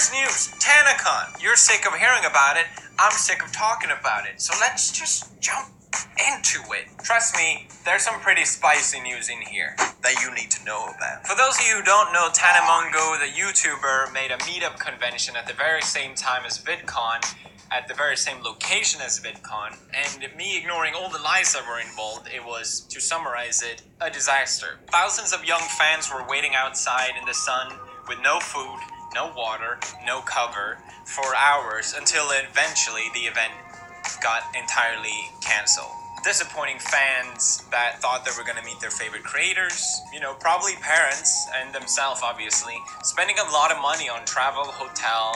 First news, tanacon. You're sick of hearing about it. I'm sick of talking about it. So let's just jump into it. Trust me, there's some pretty spicy news in here that you need to know about. For those of you who don't know, Tanamongo, the YouTuber, made a meetup convention at the very same time as VidCon, at the very same location as VidCon, and me ignoring all the lies that were involved, it was, to summarize it, a disaster. Thousands of young fans were waiting outside in the sun with no food, no water, no cover for hours until eventually the event got entirely canceled. Disappointing fans that thought they were going to meet their favorite creators, probably parents and themselves obviously, spending a lot of money on travel, hotel,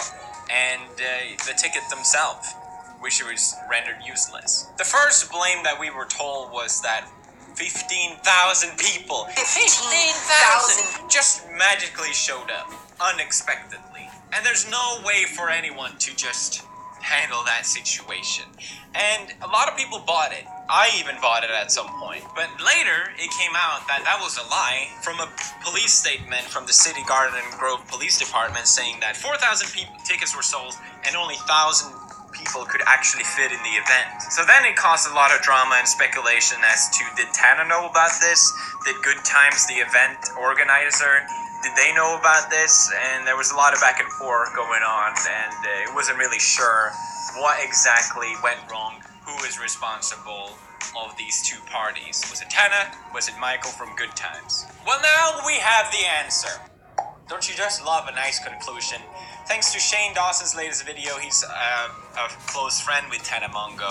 and the ticket themselves, which was rendered useless. The first blame that we were told was that 15,000 people, 15,000 just magically showed up, unexpectedly. And there's no way for anyone to just handle that situation. And a lot of people bought it. I even bought it at some point. But later, it came out that that was a lie from a police statement from the City Garden Grove Police Department saying that 4,000 tickets were sold and only 1,000 people could actually fit in the event. So then it caused a lot of drama and speculation as to, did Tana know about this? Did Good Times, the event organizer, did they know about this? And there was a lot of back and forth going on, and it wasn't really sure what exactly went wrong, who is responsible of these two parties. Was it Tana? Was it Michael from Good Times? Well, now we have the answer. Don't you just love a nice conclusion? Thanks to Shane Dawson's latest video, he's a close friend with Tanamongo.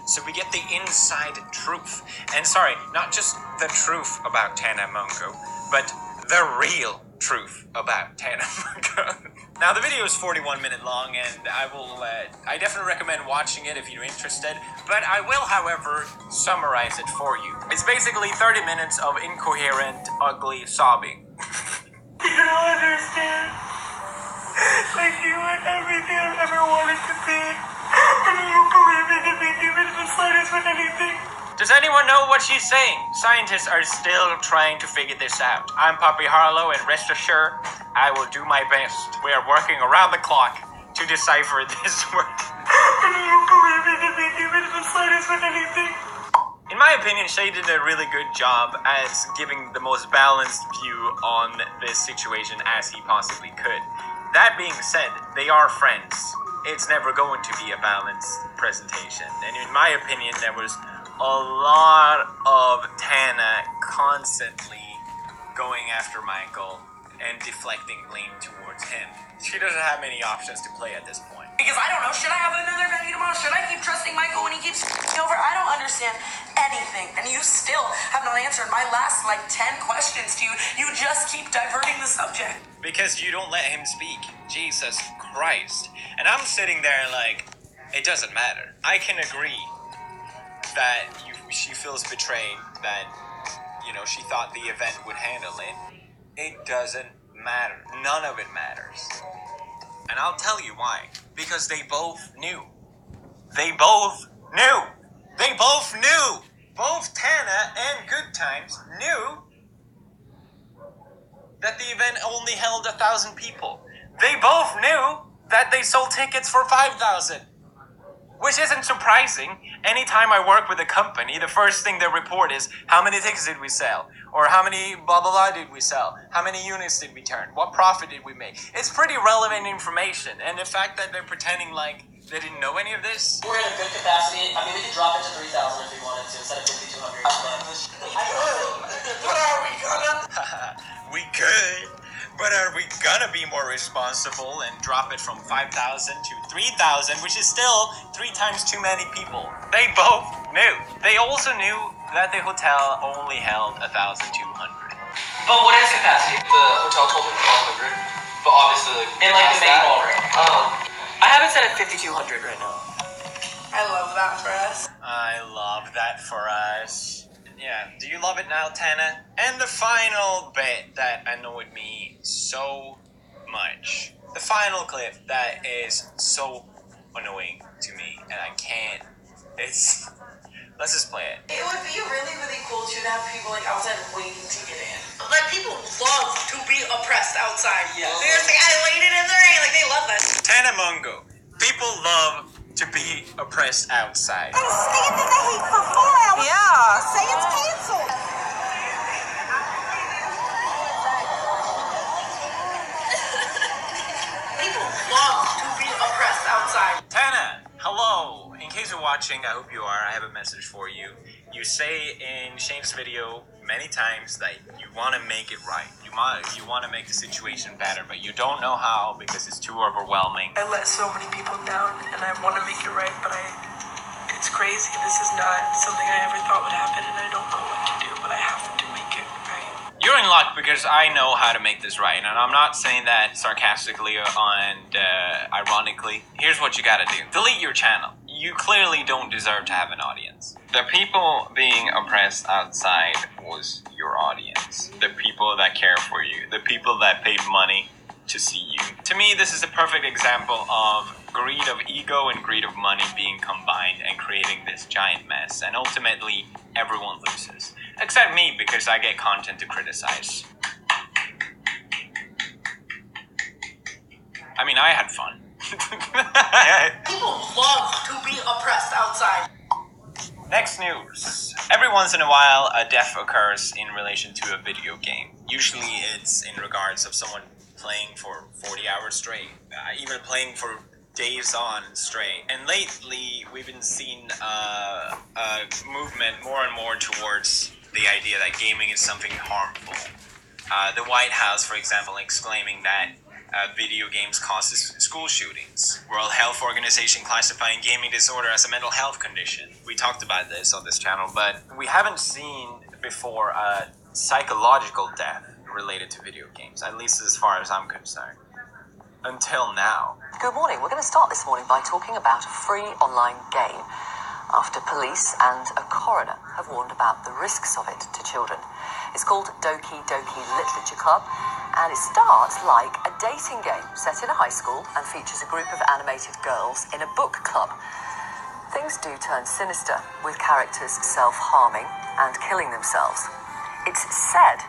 So we get the inside truth. And sorry, not just the truth about Tanamongo, but the real truth about Tanamongo. Now, the video is 41 minutes long, and I definitely recommend watching it if you're interested, but I will, however, summarize it for you. It's basically 30 minutes of incoherent, ugly sobbing. You don't understand. Like, you are everything I've ever wanted to be, and you believe me to be even the slightest with anything. Does anyone know what she's saying? Scientists are still trying to figure this out. I'm Poppy Harlow, and rest assured, I will do my best. We are working around the clock to decipher this word. And you believe me to be even the slightest with anything. In my opinion, Shay did a really good job as giving the most balanced view on this situation as he possibly could. That being said, they are friends. It's never going to be a balanced presentation. And in my opinion, there was a lot of Tana constantly going after Michael and deflecting blame towards him. She doesn't have many options to play at this point. Because I don't know, should I have another venue tomorrow? Should I keep trusting Michael when he keeps over? I don't understand anything. And you still have not answered my last 10 questions to you. You just keep diverting the subject. Because you don't let him speak. Jesus Christ. And I'm sitting there like, it doesn't matter. I can agree that she feels betrayed, that, she thought the event would handle it. It doesn't matter. None of it matters. And I'll tell you why. Because they both knew. They both knew. They both knew. Both Tana and Good Times knew that the event only held 1,000 people. They both knew that they sold tickets for 5,000. Which isn't surprising. Anytime I work with a company, the first thing they report is, how many tickets did we sell? Or how many blah blah blah did we sell? How many units did we turn? What profit did we make? It's pretty relevant information. And the fact that they're pretending like they didn't know any of this. We're in a good capacity. I mean, we could drop it to 3,000 if we wanted to, instead of 5,200. But are we gonna? We could. But are we gonna be more responsible and drop it from 5,000 to 3,000, which is still 3 times too many people? They both knew. They also knew that the hotel only held 1,200. But what is capacity? The hotel told me 1,200, but obviously, in the main ballroom. I have it set at 5,200 right now. I love that for us. I love that for us. Yeah, do you love it now, Tana? And the final bit that annoyed me so much. The final clip that is so annoying to me, and I can't. It's Let's just play it. It would be really, really cool to have people like outside waiting to get in. Like people love to be oppressed outside. Yeah. They're just like, I waited in the rain. Like they love that. Tanamungo. People love to be oppressed outside. They stand in the heat for 4 hours. Yeah. Say it's canceled. People love to be oppressed outside. Tana, hello. In case you're watching, I hope you are. I have a message for you. You say in Shane's video many times that you want to make it right. You want to make the situation better, but you don't know how because it's too overwhelming. I let so many people down, and I want to make it right, but it's crazy. This is not something I ever thought would happen, and I don't know what to do, but I have to make it right. You're in luck because I know how to make this right, and I'm not saying that sarcastically and ironically. Here's what you gotta do. Delete your channel. You clearly don't deserve to have an audience. The people being oppressed outside was your audience. The people that care for you. The people that paid money to see you. To me, this is a perfect example of greed of ego and greed of money being combined and creating this giant mess. And ultimately, everyone loses. Except me, because I get content to criticize. I mean, I had fun. People love to be oppressed outside. Next news. Every once in a while, a death occurs in relation to a video game. Usually it's in regards of someone playing for 40 hours straight, even playing for days on straight. And lately, we've been seeing a movement more and more towards the idea that gaming is something harmful. The White House, for example, exclaiming that video games causes school shootings. World Health Organization classifying gaming disorder as a mental health condition. We talked about this on this channel, but we haven't seen before a psychological death related to video games, at least as far as I'm concerned. Until now. Good morning. We're going to start this morning by talking about a free online game after police and a coroner have warned about the risks of it to children. It's called Doki Doki Literature Club, and it starts like a dating game set in a high school and features a group of animated girls in a book club. Things do turn sinister, with characters self-harming and killing themselves. It's said